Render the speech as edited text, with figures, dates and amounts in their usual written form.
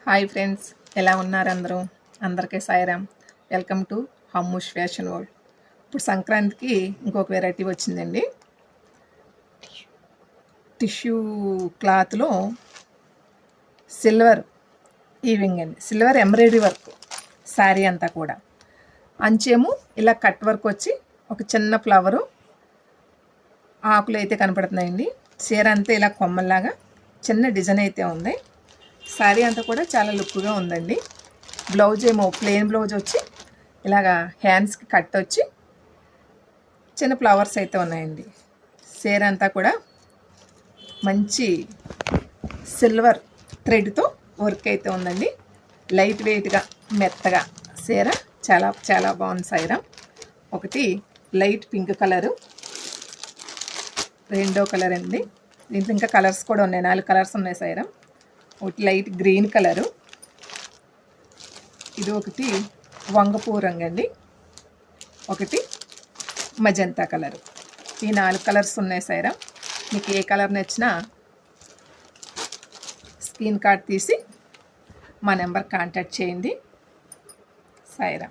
Hi friends, ఎలా ఉన్నారు అందరూ? అందరికీ సాయిరామ్. వెల్కమ్ టు హమ్ముష్ ఫ్యాషన్ వరల్డ్. ఇప్పుడు సంక్రాంతికి ఇంకొక వెరైటీ వచ్చిందండి. టిష్యూ క్లాత్లో సిల్వర్ ఈవింగ్ అండి, సిల్వర్ ఎంబ్రాయిడరీ వర్క్ శారీ అంతా కూడా. అంచేమో ఇలా కట్ వర్క్ వచ్చి ఒక చిన్న ఫ్లవరు ఆకులు అయితే కనపడుతున్నాయండి. చీర అంతా ఇలా కొమ్మల్లాగా చిన్న డిజైన్ అయితే ఉంది. శారీ అంతా కూడా చాలా లుక్గా ఉందండి. బ్లౌజ్ ఏమో ప్లెయిన్ బ్లౌజ్ వచ్చి ఇలాగా హ్యాండ్స్కి కట్ వచ్చి చిన్న ఫ్లవర్స్ అయితే ఉన్నాయండి. చీర అంతా కూడా మంచి సిల్వర్ థ్రెడ్తో వర్క్ అయితే ఉందండి. లైట్ వెయిట్గా మెత్తగా చీర చాలా చాలా బాగుంది. సైరా ఒకటి లైట్ పింక్ కలరు, రెండో కలర్ అండి. దీంట్లో ఇంకా కలర్స్ కూడా ఉన్నాయి, 4 కలర్స్ ఉన్నాయి సైరా. ఒకటి లైట్ గ్రీన్ కలరు, ఇది ఒకటి వంగపూ రంగు అండి, ఒకటి మజంతా కలరు. ఈ 4 కలర్స్ ఉన్నాయి సైరా. మీకు ఏ కలర్ నచ్చినా స్క్రీన్ కార్డ్ తీసి మా నెంబర్ కాంటాక్ట్ చేయండి. సైరా.